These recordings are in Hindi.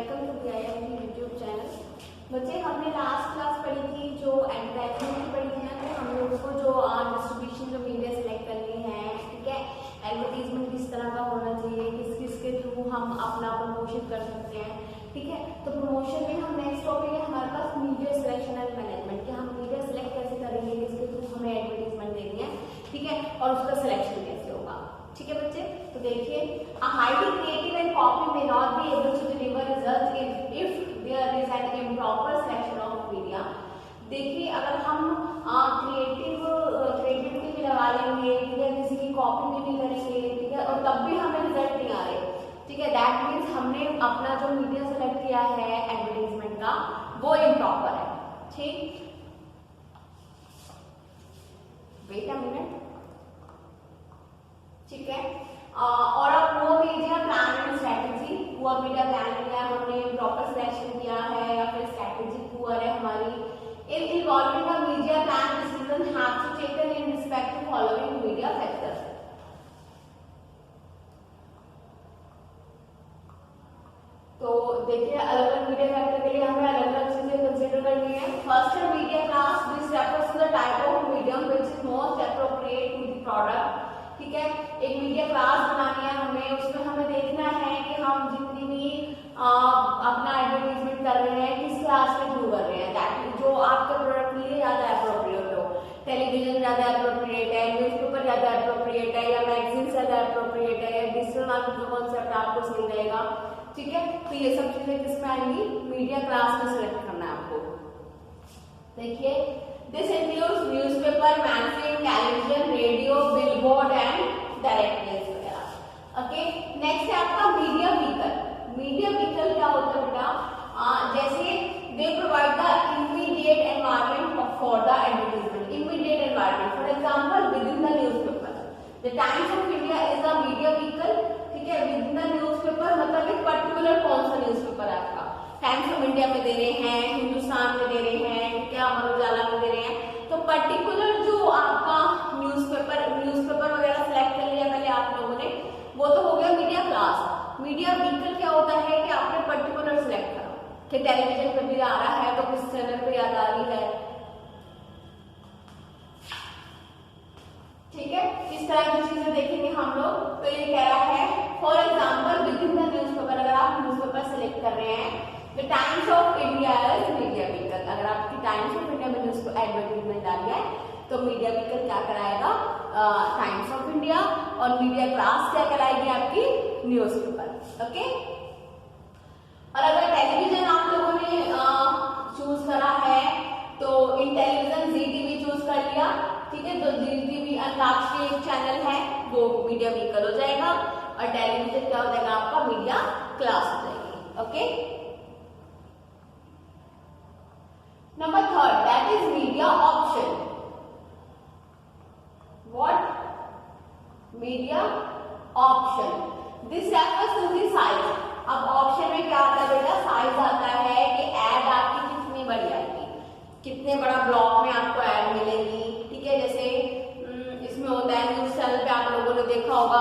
Welcome to BIM YouTube channel. बच्चे हमने लास्ट क्लास पढ़ी थी जो एडवर्टाइजमेंट की पढ़ी थी ना, तो हम लोगों को जो डिस्ट्रीब्यूशन जो मीडिया सेलेक्ट करनी है, ठीक है, एडवर्टीजमेंट किस तरह का होना चाहिए, किस किस के थ्रू हम अपना प्रमोशन कर सकते हैं, ठीक है। तो प्रमोशन में हम नेक्स्ट टॉपिक है हमारे पास मीडिया सिलेक्शन एंड मैनेजमेंट, कि हम मीडिया सेलेक्ट कैसे करेंगे, किसके थ्रू हमें एडवर्टीजमेंट देनी है, ठीक है, और उसका सिलेक्शन कैसे होगा, ठीक है बच्चे। तो देखिए, a highly creative and copy may not be able to deliver results if there is an improper selection of media। देखिए, अगर हम क्रिएटिविटी भी लगा लेंगे, ठीक है, किसी की कॉपी में भी करेंगे, ठीक है, और तब भी हमें रिजल्ट नहीं आ रहे, ठीक है, दैट मीन्स हमने अपना जो मीडिया सेलेक्ट किया है एडवर्टीजमेंट का वो इम्प्रॉपर है, ठीक। वेट अ मिनट, ठीक है। और अब वो media plan and strategy, poor media plan किया है हमने, प्रॉपर सिलेक्शन किया है, या फिर स्ट्रेटेजी पुअर है हमारी। In involving the media plan decision have to taken in respect to following media factors. तो देखिए, अलग अलग मीडिया फैक्टर के लिए हमें अलग अलग चीजें कंसीडर करनी है। फर्स्ट है media class, this refers to the type of medium which is most appropriate to the product, ठीक है। एक मीडिया क्लास बनानी है हमें, उसमें हमें देखना है कि हम जितनी भी अपना एडवर्टीजमेंट कर रहे हैं किस क्लास के थ्रू कर रहे हैं, ताकि जो आपके प्रोडक्ट के लिए ज्यादा अप्रोप्रिएट हो। टेलीविजन ज्यादा अप्रोप्रिएट है, न्यूज़पेपर ज्यादा अप्रोप्रिएट है, या मैगजीन ज्यादा अप्रोप्रिएट है, या डिजिटल मार्केटिंग कॉन्सेप्ट आपको सही रहेगा, ठीक है। तो ये सब चीजें किसमें आएंगी, मीडिया क्लास में सिलेक्ट करना है आपको। देखिए, this includes newspaper, magazine, television, radio, billboard and direct mails वगैरह। ओके, नेक्स्ट है आपका मीडिया व्हीकल। मीडिया व्हीकल क्या होता है बेटा, जैसे they provide the immediate environment for the advertisement, immediate environment, for example within the newspaper, the Times of India is a media vehicle, ठीक है। within the newspaper मतलब एक पर्टिकुलर कौन सा न्यूज़पेपर है आपका, टाइम्स ऑफ इंडिया में दे रहे हैं, हिंदुस्तान में दे रहे हैं, ठीक है, अमर उजाला में दे रहे हैं। तो पर्टिकुलर जो आपका न्यूज़पेपर वगैरह सिलेक्ट कर लिया पहले आप लोगों ने, वो तो हो गया मीडिया क्लास। मीडिया व्हीकल क्या होता है कि आपने पर्टिकुलर सिलेक्ट करा कि टेलीविजन पे भी आ रहा है तो किस चैनल पे याद आ रही है, ठीक है। इस तरह की चीजें देखेंगे हम लोग। तो ये कह रहा है for example within the newspaper, अगर आप न्यूज़पेपर सिलेक्ट कर रहे हैं, the times of India is media vehicle. अगर आपकी टाइम्स ऑफ इंडिया में न्यूज़ एडवर्टीजमेंट डाली है तो मीडिया व्हीकल क्या कराएगा, टाइम्स ऑफ इंडिया, और मीडिया क्लास क्या कराएगी आपकी, न्यूज़पेपर, ओके। और अगर टेलीविजन आप लोगों ने चूज करा है तो in television Zee TV choose कर लिया, ठीक है, तो जी टीवी अंतर्राष्ट्रीय चैनल है वो मीडिया व्हीकल हो जाएगा, और टेलीविजन क्या हो जाएगा आपका, मीडिया क्लास हो जाएगी, okay. Number third, that is media option. What, media option, this refers to the size. अब ऑप्शन में क्या आता है बेटा, साइज आता है कि ऐड आपकी कितनी बड़ी आएगी, कितने बड़ा ब्लॉक में आपको ऐड मिलेगी, ठीक है। जैसे इसमें होता है न्यूज चैनल पे आप लोगों ने देखा होगा,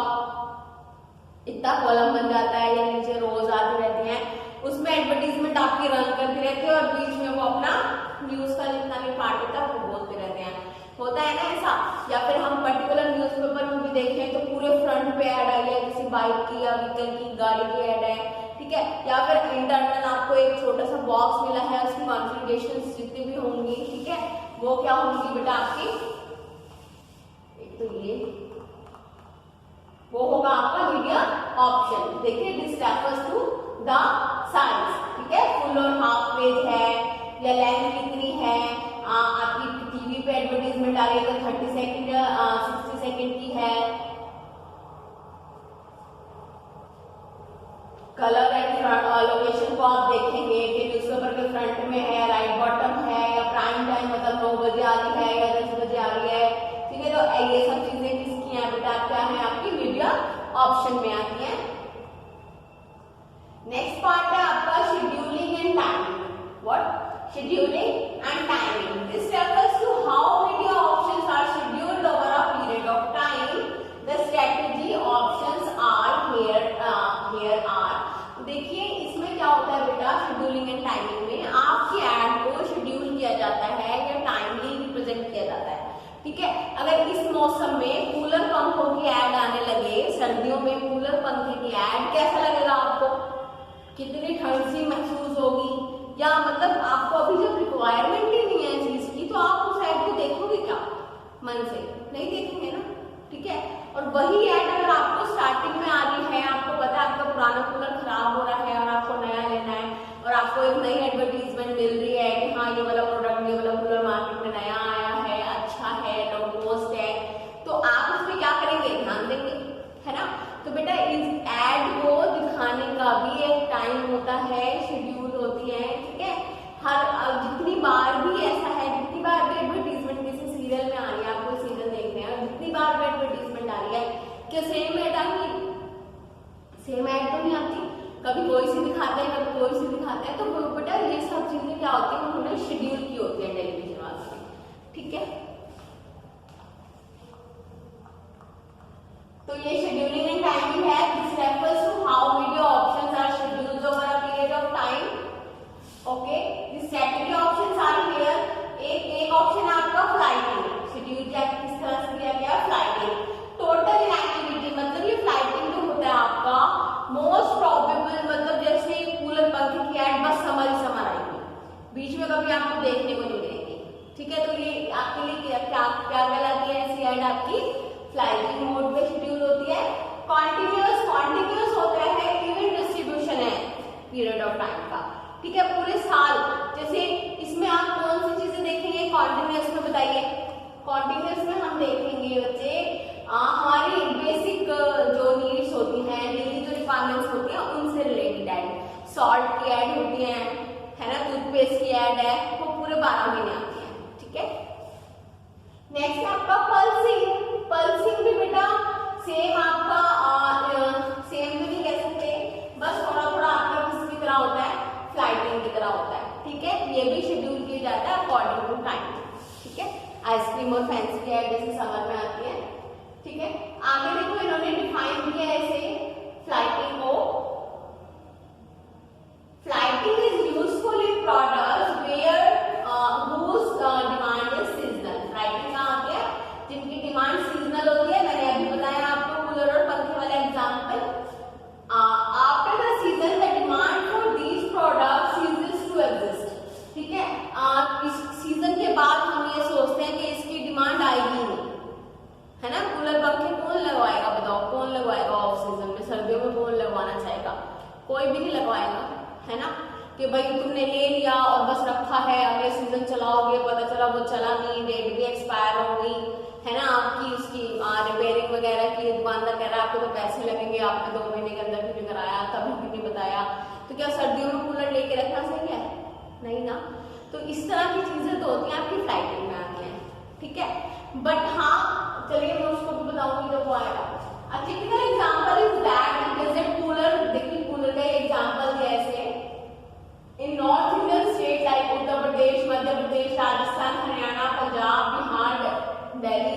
इतना कॉलम बन जाता है या नीचे रोज आती रहती हैं, उसमें एडवर्टीजमेंट आपकी रन करती रहती है, और बीच में वो अपना न्यूज का जितना भी पार्ट होता है वो बोलते रहते हैं, होता है ना ऐसा। या फिर हम पर्टिकुलर न्यूज़पेपर में भी देखें तो पूरे फ्रंट पे ऐड आई है, किसी बाइक की या व्हीकल की, गाड़ी की ऐड है, ठीक है। या फिर इंटरनल आपको एक छोटा सा बॉक्स मिला है, उसकी कॉन्फ़िगरेशन जितनी भी होंगी, ठीक है, वो क्या होंगी बेटा आपकी, एक तो ये वो होगा आपका मीडिया ऑप्शन। देखिए, this refers to the size, ठीक है, फुल और हाफ पेज है, या लेंथ कितनी है, आपकी टीवी पे एडवर्टीजमेंट आ रही है तो 30 सेकंड या 60 सेकंड की है। कलर एंड लोकेशन को आप देखेंगे कि न्यूज़पेपर के फ्रंट में है, राइट बॉटम है, या प्राइम टाइम मतलब 9 बजे आ रही है या 10 बजे आ रही है, ठीक है। तो ये सब चीजें किसकी हैं बेटा, क्या है आपकी मीडिया ऑप्शन में आती है। नेक्स्ट पार्ट है आपका scheduling and timing. What, scheduling and timing, this refers to how media options are scheduled over a period of time. The strategy options are here are. देखिए, इसमें क्या होता है बेटा, शेड्यूलिंग एंड टाइमिंग में आपकी एड को शेड्यूल किया जाता है या टाइमली रिप्रेजेंट किया जाता है। ठीक है, अगर इस मौसम में कूलर पंखों की एड आने लगे, सर्दियों में कूलर पंखे की एड, कैसा लगेगा आपको, कितनी ठंड सी महसूस होगी, या मतलब आपको अभी जब रिक्वायरमेंट ही नहीं है चीज की तो आप उस एड को देखोगे क्या, मन से नहीं देखेंगे ना। ठीक है, और वही एड अगर आपको स्टार्टिंग में आ रही है, आपको पता है आपका पुराना कूलर खराब हो रहा है और आपको नया लेना है, और आपको एक नई एडवर्टीजमेंट मिल रही है कि हाँ ये वाला प्रोडक्ट, ये वाला कूलर मार्केट में नया आया है, अच्छा है, लो कॉस्ट है, तो आप उसमें क्या करेंगे, ध्यान देंगे, है ना। तो बेटा इस एड को दिखाने का भी एक टाइम होता है, शेड्यूल होती है। ठीक है, हर जितनी बार भी ऐसा है, जितनी बार भी एडवर्टीजमेंट किसी सीरियल में आ रही है, आप कोई सीरियल देख रहे हैं और जितनी बार भी एडवर्टीजमेंट आ रही है, क्या सेम एड आती, सेम एड तो नहीं आती, कभी कोई सी दिखाते हैं, कभी कोई सी दिखाते हैं। तो बेटा ये सब चीजें क्या होती है, उन्होंने शेड्यूल की होती है टेलीविजन वालों ने। ठीक है, तो ये शेड्यूलिंग एंड टाइमिंग है। This refers to how video options are scheduled over a period of time. Okay, this strategy options are here. एक ऑप्शन है आपका फ्लाइटिंग, शेड्यूल क्या किस तरह से किया गया, फ्लाइटिंग, टोटल इनएक्टिविटी, मतलब ये फ्लाइटिंग जो होता है आपका मोस्ट प्रोबेबल, मतलब जैसे कूलर पंखे की एड बस समर ही समर आएगी, बीच में कभी आपको देखने को नहीं मिलेगी। ठीक है, तो ये आपके लिए क्या क्या कहलाती है, ऐसी एड आपकी फ्लाइटिंग मोड पे शेड्यूल होती है। कॉन्टिन्यूअस होता है, इवन डिस्ट्रीब्यूशन है पीरियड ऑफ टाइम का। ठीक है, पूरे साल, जैसे इसमें आप कौन सी चीजें देखेंगे कॉन्टिन्यूअस में, बताइए। कॉन्टिन्यूअस में हम देखेंगे बच्चे हमारी बेसिक जो नीड्स होती हैं, डेली जो रिक्वायरमेंट्स होती हैं उनसे रिलेटेड एड, सॉल्ट की एड होती है ना, टूथपेस्ट की एड है, वो पूरे 12 महीने आती है। ठीक है, नेक्स्ट आपका पल्सिंग। पल्सिंग भी बेटा सेम आपका सेम भी नहीं कह सकते, बस थोड़ा थोड़ा आपका किसकी तरह होता है, फ्लाइटिंग की तरह होता है। ठीक है, ये भी शेड्यूल किया जाता है अकॉर्डिंग टू टाइम। ठीक है, आइसक्रीम और फैंसी की एड जैसे समर में आती है। ठीक है, आगे देखो इन्होंने डिफाइन किया है इसे फ्लाइटिंग को। Flighting is useful in products where whose demand is seasonal। Flighting कहाँ आती है, जिनकी डिमांड सीजनल होती है। मैंने अभी बताया आपको कूलर और पंखे वाला example. After the season the demand for these products ceases to exist. ठीक है, इस सीजन के बाद हम ये सोचते हैं कि इसकी डिमांड आएगी नहीं, है ना। कूलर पंखे कौन लगवाएगा, बताओ कौन लगवाएगा ऑफ सीजन में, सर्दियों में कौन लगवाना चाहेगा, कोई भी नहीं लगवाएगा, है ना। कि भाई तुमने ले लिया और बस रखा है, अगले सीजन चलाओगे, पता चला वो चला नहीं, डेट भी एक्सपायर हो गई, है ना, आपकी उसकी रिपेयरिंग वगैरह की, दुकानदार कह रहा है आपको तो पैसे लगेंगे, आपने 2 महीने के अंदर क्यों नहीं कराया, कभी भी नहीं बताया, तो क्या सर्दियों में कूलर लेके रखना सही है, नहीं ना। तो इस तरह की चीजें तो होती हैं आपकी फ्लाइटिंग में आती हैं। ठीक है, बट हाँ चलिए मैं उसको भी बताऊंगी जब वो आएगा। A typical example is that visit cooler, देखिए कूलर का एग्जाम्पल दिया ऐसे इन north Indian state like Uttar Pradesh, Madhya Pradesh, Rajasthan, Haryana, Punjab, Bihar, Delhi,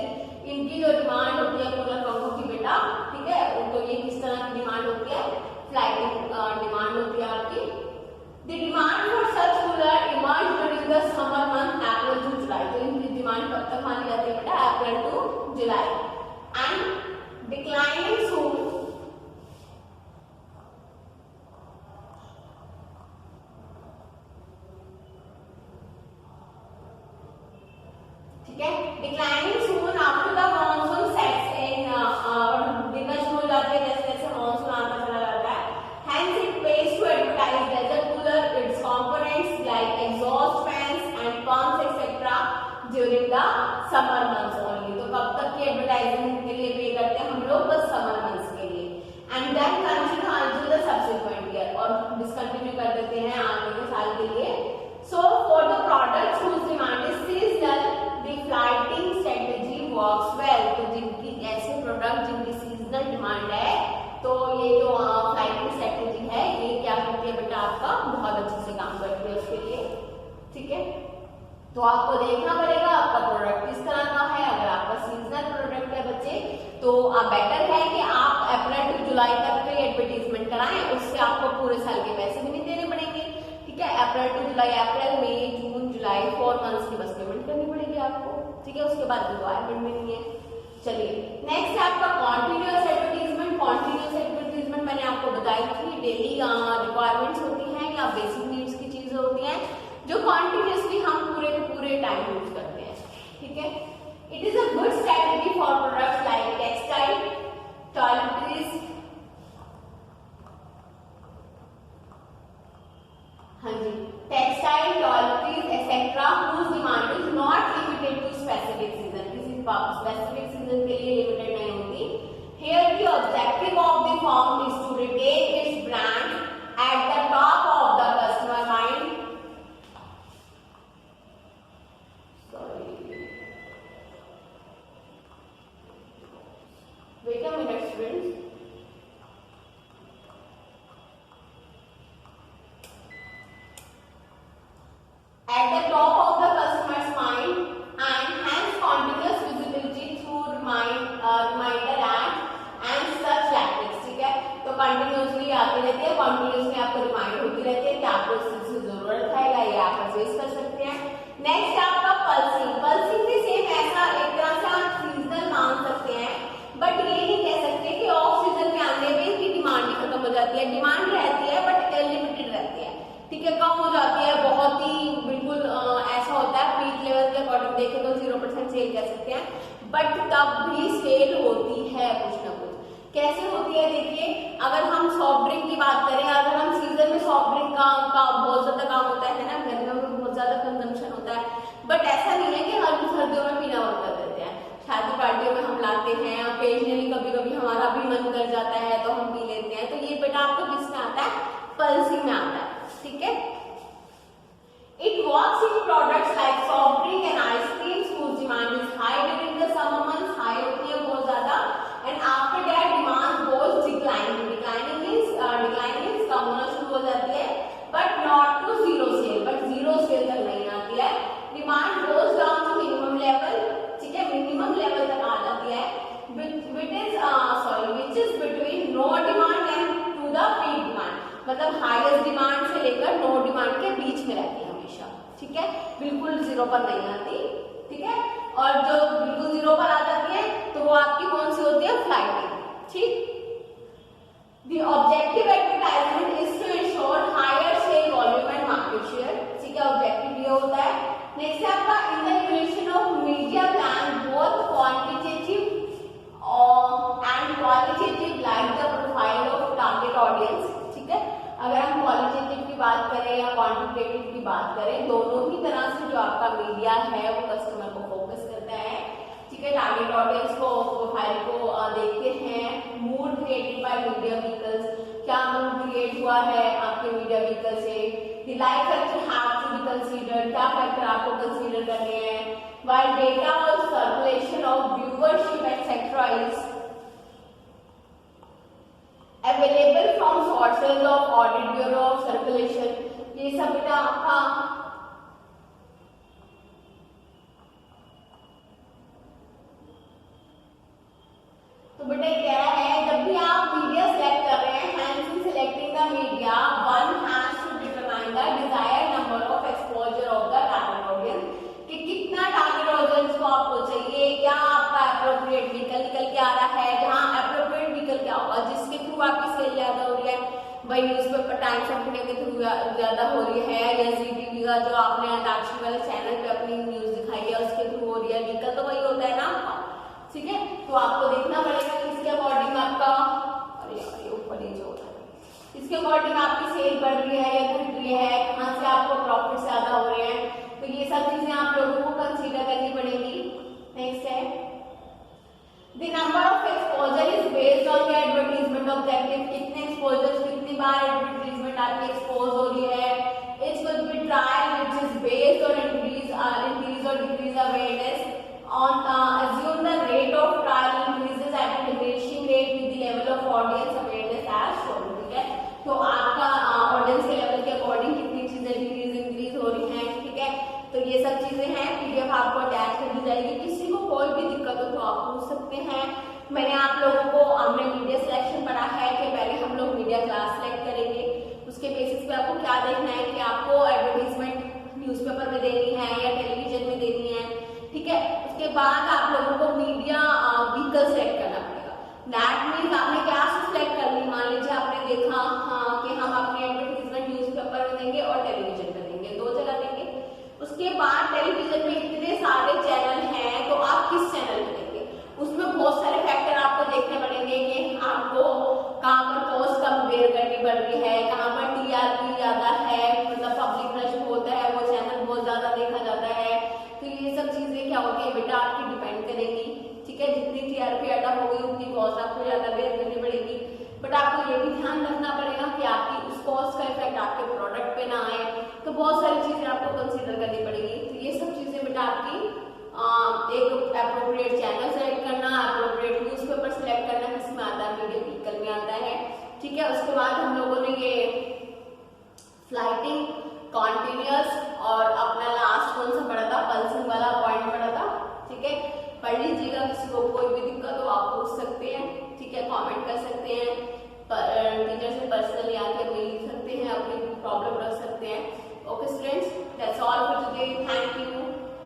इनकी जो डिमांड होती है कूलर पंखों की बेटा, ठीक है, तो ये किस तरह की डिमांड होती है, फ्लाइटिंग डिमांड होती है आपकी। The demand for such cooler emerge during the summer month April to July. तो इनकी डिमांड कब तक मानी जाती है बेटा, April to July, and declining soon. ठीक है, declining soon after the monsoon sets in, दिन शुरू हो जाते हैं जैसे जैसे मॉनसून आता चला जाता है। Hence it pays to advertise desert cooler, its components like exhaust fans and pumps etc. during the summer months only। तो कब तक की एडवर्टाइजमेंट के लिए पे करते हैं हम लोग, बस समर मंथ्स के लिए, and then continue until the subsequent year, और डिसकंटिन्यू कर देते हैं आगे के साल के लिए। So for the products whose demand is seasonal, the flighting strategy works well। तो जिनकी ऐसे प्रोडक्ट जिनकी सीजनल डिमांड है, तो ये जो फ्लाइटिंग स्ट्रेटेजी है ये क्या करती है बेटा, आपका बहुत अच्छे से काम करती है उसके लिए। ठीक है, तो आपको देखना पड़ेगा आपका प्रोडक्ट किस तरह का है। अगर आपका सीजनल प्रोडक्ट है बच्चे, तो बेटर है कि आप अप्रैल टू जुलाई तक के एडवर्टीजमेंट कराएं, उससे आपको पूरे साल के पैसे भी नहीं देने जुलाई, अप्रैल, मई, जून, जुलाई 4 मंथ्स की बस पेमेंट करनी पड़ेगी आपको, ठीक है। उसके बाद रिक्वायरमेंट भी नहीं है। चलिए नेक्स्ट है आपका कॉन्टिन्यूअस एडवर्टीजमेंट। कॉन्टिन्यूअस एडवर्टीजमेंट मैंने आपको बताई थी, डेली रिक्वायरमेंट्स होती हैं या बेसिक नीड्स की चीजें होती हैं जो कॉन्टिन्यूअसली हम पूरे के पूरे टाइम यूज करते हैं, ठीक है। It is a good strategy for products like textile, toiletries, हाँ जी, textile, toiletries etcetera whose demand is not limited to specific season, किसी स्पेसिफिक सीजन के लिए लिमिटेड नहीं होती। Here the objective of the firm is to retain its brand at the top of the customer mind. Sorry, wait a minute students. At the top of the customer's mind and hence continuous visibility through reminder and such tactics, ठीक है। तो कंटिन्यूसली आती रहती है, कंटिन्यूसली आपको रिमाइंड होती रहती है कि आपको इस चीज की जरूरत है या ये आप परचेज कर सकते हैं। नेक्स्ट आपका पल्सिंग। पल्सिंग भी सेम ऐसा एक तरह से आप सीजनल मान सकते हैं, बट ये नहीं कह सकते कि ऑफ सीजन में आने में इसकी डिमांड ही खत्म हो जाती है। डिमांड रहती है बट लिमिटेड रहती है, ठीक है, कम हो जाती है, बहुत ही बिल्कुल ऐसा होता है पीक लेवल के अकॉर्डिंग देखें तो 0% सेल कह सकते हैं, बट तब भी सेल होती है कुछ ना कुछ। कैसे होती है देखिए, अगर हम सॉफ्ट ड्रिंक की बात करें, अगर हम सीजन में सॉफ्ट ड्रिंक का बहुत ज्यादा काम होता है ना, गर्मियों में बहुत ज्यादा कंजम्पशन होता है, बट ऐसा नहीं है कि हर सर्दियों में पीना बंद कर देते हैं। शादी पार्टियों में हम लाते हैं, ओकेजनली कभी कभी हमारा भी मन कर जाता है तो हम पी लेते हैं। तो ये बेटा आपको किसमें आता है, पल्सिंग में आता है, ठीक है। It works in products like soft drink and ice creams whose demand is high during the summer months, high होती है बहुत ज्यादा, and after that demand goes declining. Declining means कम होना शुरू हो जाती है, but not to zero sale, but zero sale तक नहीं आती है। Demand goes down to minimum level, ठीक है, minimum level तक आ जाती है, which is between no demand and to the peak demand, मतलब हाईएस्ट डिमांड से लेकर नो डिमांड के बीच में रहती है हमेशा, ठीक है, बिल्कुल जीरो पर नहीं आती, ठीक है। और जो बिल्कुल जीरो पर आ जाती है तो वो आपकी कौन सी होती है, फ्लाइटिंग, ठीक। The objective advertisement is to ensure higher sale volume and market share, ठीक है, ऑब्जेक्टिव ये होता है। नेक्स्ट है आपका in the creation of media plan both quantitative and qualitative like the profile of target audience, ठीक है। अगर हम क्वालिटेटिव की बात करें या क्वांटिटेटिव की बात करें, दोनों ही तरह से जो आपका मीडिया है वो कस्टमर को फोकस करता है, ठीक है। टारगेट ऑडियंस को, प्रोफाइल को देखते हैं। Mood created by media vehicles, क्या मूड क्रिएट हुआ है आपके मीडिया व्हीकल से। The life factor have to be considered, क्या फैक्टर आपको कंसीडर करने हैं। while data of circulation of viewership etc is available from sources of audit bureau of circulation, ये सब बेटा आपका तो बेटा क्या है, जब भी आप मीडिया सेलेक्ट कर रहे हैं, hence in selecting the media one has to determine the desired number of exposure of the target audience, कि कितना टारगेट ऑडियंस को आपको चाहिए, क्या आपका एप्रोप्रिएट व्हीकल निकल के आ रहा है। जहां एप्रोप्रिएट व्हीकल क्या होगा, जिसके थ्रू आपकी सेल ज्यादा हो रही है, भाई न्यूज़पेपर टाइम्स ऑफ इंडिया के थ्रू ज्यादा हो रही है, या जी टीवी का जो आपने अंताक्षरी वाले चैनल पे अपनी न्यूज दिखाई है उसके थ्रू हो रही है। व्हीकल तो वही होता है ना आपका, ठीक है। तो आपको देखना पड़ेगा कि इसके अकॉर्डिंग आपका, अरे यार ये ऊपर नीचे होता है, इसके अकॉर्डिंग आपकी सेल बढ़ रही है या घट रही है, कहाँ से आपको प्रॉफिट ज्यादा हो रहे हैं। तो ये सब चीजें आप लोगों को कंसीडर करनी पड़ेगी। नेक्स्ट है the number of exposure is based on the advertisement objective, कितने एक्सपोजर्स, कितनी बार एडवर्टाइजमेंट आपकी एक्सपोज हो रही है। It will be trial which is based on increase और decrease awareness on assume the rate of trial increases at a diminishing rate with the level of audience awareness as shown, ठीक है। तो आपका ऑडियंस के लेवल के अकॉर्डिंग कितनी चीजें इंक्रीज हो रही हैं, ठीक है। तो ये सब चीजें हैं, पीडीएफ आपको अटैच कर दी जाएगी। किसी को कोई भी दिक्कत हो तो आप पूछ सकते हैं। मैंने आप लोगों को, हमने मीडिया सिलेक्शन पढ़ा है कि पहले हम लोग मीडिया क्लास सिलेक्ट करेंगे, उसके बेसिस पे आपको क्या देखना है कि आपको एडवर्टीजमेंट बाद आप लोगों को मीडिया व्हीकल सेलेक्ट करना पड़ेगा। दैट मीन्स आपने क्या सेलेक्ट कर ली, मान लीजिए आपने देखा हाँ कि हम अपने एडवर्टीजमेंट न्यूज़पेपर में देंगे और टेलीविजन में देंगे, 2 जगह देंगे। उसके बाद टेलीविजन में इतने सारे चैनल हैं, तो आप किस चैनल में देंगे, उसमें बहुत सारे फैक्टर आपको देखने पड़ेंगे कि आपको कहाँ पर कॉस्ट कंपेयर करनी पड़ रही है, कहाँ पर टीआरपी ज्यादा है, मतलब पब्लिक रश होता है, वो चैनल बहुत ज्यादा देखा जाता है। तो ये सब चीजें क्या होती है बेटा आपकी डिपेंड करेगी, ठीक है। जितनी टीआरपी अटैक होगी उतनी कॉस्ट आपको ज्यादा बेयर करनी पड़ेगी। बट आपको ये भी ध्यान रखना पड़ेगा कि आपकी उस कॉस्ट का इफेक्ट आपके प्रोडक्ट पे ना आए। तो बहुत सारी चीजें आपको कंसीडर करनी पड़ेगी। तो ये सब चीजें बेटा आपकी एक एप्रोप्रिएट चैनल सेलेक्ट करना, एप्रोप्रिएट न्यूज़पेपर सेलेक्ट करना, किसमें आता है, मीडिया व्हीकल में आता है, ठीक है। उसके बाद हम लोगों ने ये फ्लाइटिंग, कॉन्टिन्यूअस और अपना लास्ट कौन सा पढ़ा था, पल्सिंग वाला पॉइंट पढ़ा था, ठीक है। पढ़ लीजिएगा, किसी को कोई भी दिक्कत हो आप पूछ सकते हैं, ठीक है, कमेंट कर सकते हैं, टीचर से पर्सनली आके मिल सकते हैं, अपनी प्रॉब्लम रख